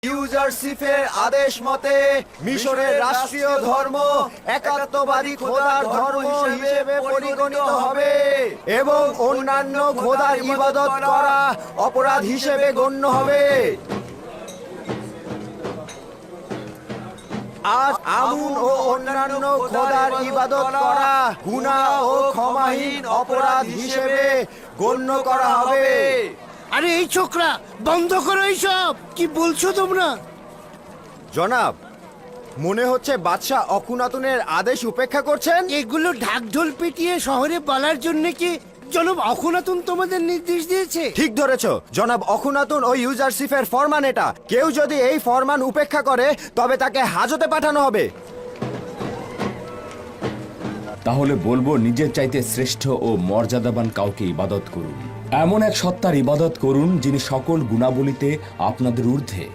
ইউজারশিপের আদেশ মতে মিশরের রাষ্ট্রীয় ধর্ম একাত্মবাদী খোদার ধর্ম হিসেবে পরিগণিত হবে এবং অন্যান্য খোদার ইবাদত করা অপরাধ হিসেবে গণ্য হবে। আজ আমুন ও অন্যান্য খোদার ইবাদত করা গুনাহ ও ক্ষমাহীন অপরাধ হিসেবে গণ্য করা হবে। আরে এই ছোকরা, বন্ধ করো এইসব। কি বলছো তোমরা? জনাব, মনে হচ্ছে বাদশাহ অখুনাতুনের আদেশ উপেক্ষা করছেন। এগুলো ঢাকঢোল পিটিয়ে শহরে বলার জন্য কি জনাব অখুনাতুন তোমাদের নির্দেশ দিয়েছে? ঠিক ধরেছ জনাব, অখুনাতুন ও ইউজারশিপের ফরমান এটা। কেউ যদি এই ফরমান উপেক্ষা করে তবে তাকে হাজতে পাঠানো হবে। তাহলে বলবো, নিজের চাইতে শ্রেষ্ঠ ও মর্যাদাবান কাউকে ইবাদত করুন। এমন এক সত্তার ইবাদত করুন যিনি সকল গুণাবলীতে আপনাদের ঊর্ধ্বে।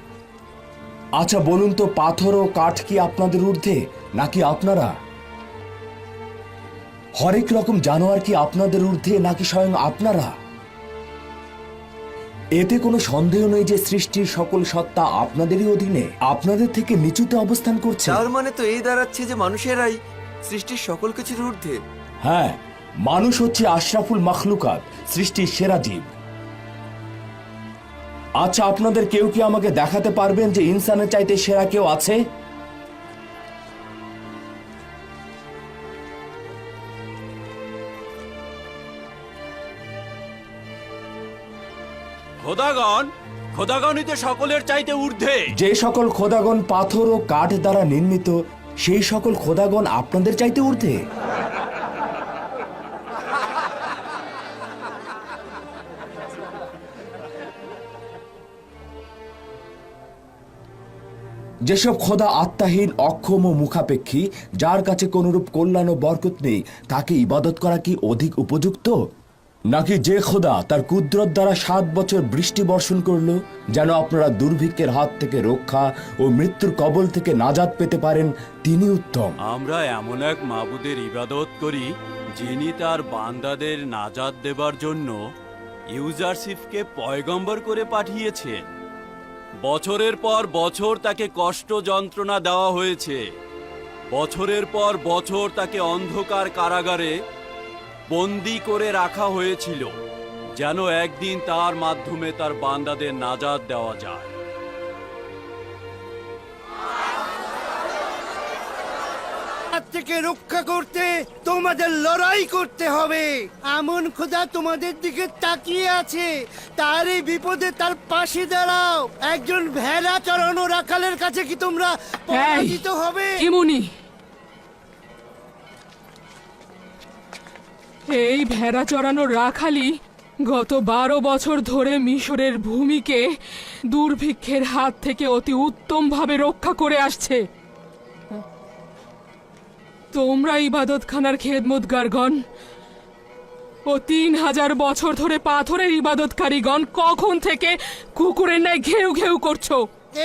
আচ্ছা বলুন তো, পাথর ও কাঠ কি আপনাদের ঊর্ধ্বে, নাকি আপনারা? হরেক রকম জানোয়ার কি আপনাদের ঊর্ধ্বে, নাকি স্বয়ং আপনারা? এতে কোনো সন্দেহ নেই যে সৃষ্টির সকল সত্তা আপনাদেরই অধীনে, আপনাদের থেকে নিচুতে অবস্থান করছে। তার মানে তো এই দাঁড়াচ্ছে যে মানুষেরাই সৃষ্টির সকল কিছুর ঊর্ধ্বে। হ্যাঁ, মানুষ হচ্ছে আশরাফুল মাখলুকাত, সৃষ্টির সেরা জীব। আচ্ছা, আপনাদের কেউ কি আমাকে দেখাতে পারবেন যে ইনসানের চাইতে সেরা কেউ আছে? খোদাগণই তো সকলের চাইতে ঊর্ধ্বে। যে সকল খোদাগণ পাথর ও কাঠ দ্বারা নির্মিত, সেই সকল খোদাগণ আপনাদের চাইতে ঊর্ধ্বে। যেসব খোদা আত্মাহীন, অক্ষম ও মুখাপেক্ষী, যার কাছে কোনরূপ কল্যাণ ও বরকত নেই, তাকে ইবাদত করা কি অধিক উপযুক্ত? নাকি যে খোদা তার কুদরত দ্বারা 7 বছর বৃষ্টি বর্ষণ করলো যেন আপনারা দুর্ভিক্ষের হাত থেকে রক্ষা ও মৃত্যুর কবল থেকে নাজাত পেতে পারেন, তিনি উত্তম। আমরা এমন এক মাবুদের ইবাদত করি যিনি তার বান্দাদের নাজাত দেবার জন্য ইউজারশিপকে পয়গম্বর করে পাঠিয়েছেন। বছরের পর বছর তাকে কষ্ট যন্ত্রণা দেওয়া হয়েছে। বছরের পর বছর তাকে অন্ধকার কারাগারে বন্দী করে রাখা হয়েছিল যেন একদিন তার মাধ্যমে তার বান্দাদের নাজাত দেওয়া যায়। থেকে রক্ষা করতে তোমাদের লড়াই করতে হবে। আমন খোদা তোমাদের দিকে তাকিয়ে আছে, তার এই বিপদে তার পাশে দাঁড়াও। একজন ভেড়া চড়ানো রাখালের কাছে কি তোমরা পরাজিত হবে? এমনি এই ভেড়া চড়ানো রাখালি গত 12 বছর ধরে মিশরের ভূমিকে দুর্ভিক্ষের হাত থেকে অতি উত্তমভাবে রক্ষা করে আসছে। তোমরা ইবাদতখানার খেদমতগারগণ ও 3000 বছর ধরে পাথরের ইবাদতকারীগণ কখন থেকে কুকুরের ন্যায় ঘেউ ঘেউ করছো?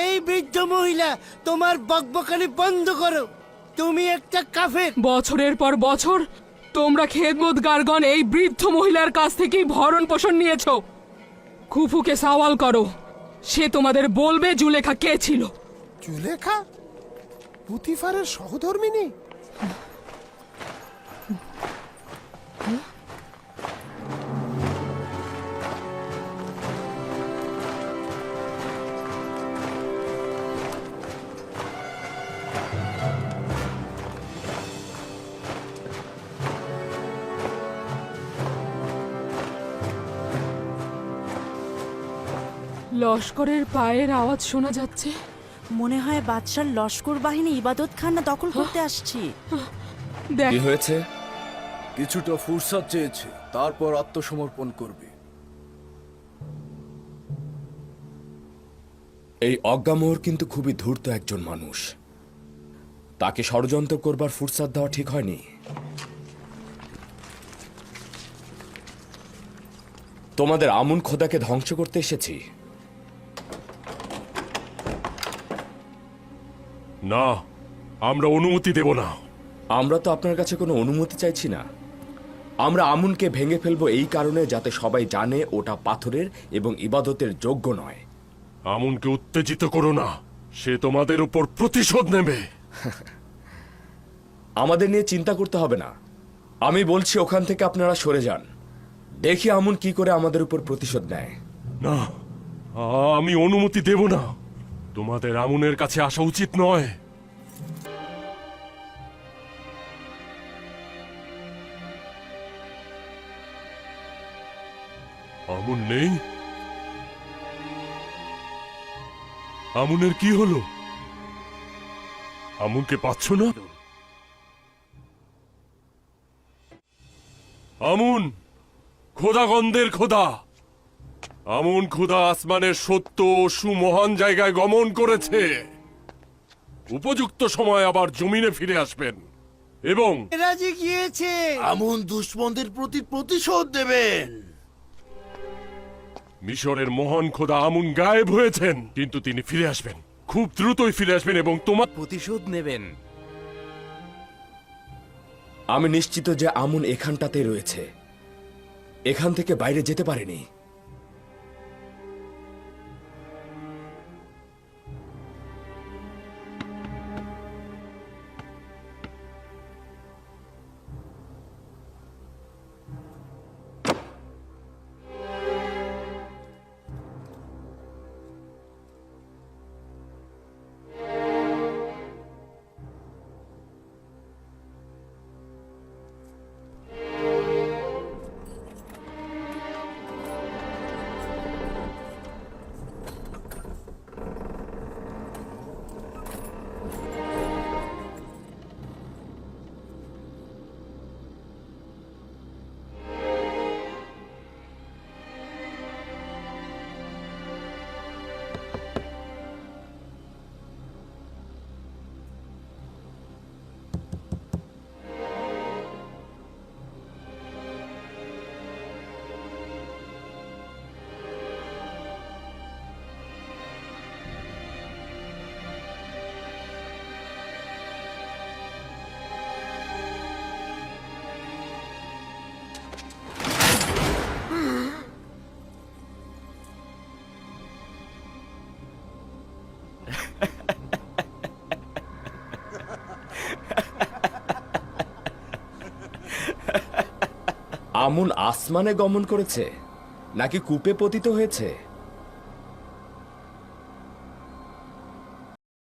এই বৃদ্ধ মহিলা, তোমার বকবকানি বন্ধ করো। তুমি একটা কাফের। বছরের পর বছর তোমরা খেদমতগারগণ এই বৃদ্ধ মহিলার কাছ থেকেই ভরণ পোষণ নিয়েছো। খুফুকে সওয়াল করো, সে তোমাদের বলবে জুলেখা কে ছিল। জুলেখা পুতিফারের সহধর্মিনী? লস্করের পায়ের আওয়াজ শোনা যাচ্ছে। মনে হয় বাদশার লস্কর বাহিনী ইবাদতখানা দখল করতে আসছে। কি হয়েছে? কিছুটা ফুরসত চেয়েছে, তারপর আত্মসমর্পণ করবে। এই অজ্ঞামোহর কিন্তু খুবই ধূর্ত একজন মানুষ। তাকে ষড়যন্ত্র করবার ফুরসত দেওয়া ঠিক হয়নি। তোমাদের আমুন খোদাকে ধ্বংস করতে এসেছি। না, আমরা অনুমতি দেব না। আমরা তো আপনার কাছে কোনো অনুমতি চাইছি না। আমরা আমুনকে ভেঙে ফেলবো এই কারণে যাতে সবাই জানে ওটা পাথরের এবং ইবাদতের যোগ্য নয়। আমুনকে উত্তেজিত করো না, সে তোমাদের উপর প্রতিশোধ নেবে। আমাদের নিয়ে চিন্তা করতে হবে না, আমি বলছি ওখান থেকে আপনারা সরে যান, দেখি আমুন কি করে আমাদের উপর প্রতিশোধ নেয়। না, আমি অনুমতি দেব না। তোমাদের আমুনের কাছে আসা উচিত নয়। আমুন নেই? আমুনের কি হলো? আমুনকে পাচ্ছ না? আমুন, খোদাগন্ধের খোদা, আমুন খোদা আসমানের সত্য ও সুমহান জায়গায় গমন করেছে। উপযুক্ত সময় আবার জমিনে ফিরে আসবেন এবং এরা যে গিয়েছে, আমন দুশ্মনদের প্রতি প্রতিশোধ দেবেন। মিশরের মহান খোদা আমুন গায়েব হয়েছেন, কিন্তু তিনি ফিরে আসবেন, খুব দ্রুতই ফিরে আসবেন এবং তোমার প্রতিশোধ নেবেন। আমি নিশ্চিত যে আমুন এখানটাতে রয়েছে, এখান থেকে বাইরে যেতে পারেনি। আমুন আসমানে গমন করেছে নাকি কূপে পতিত হয়েছে?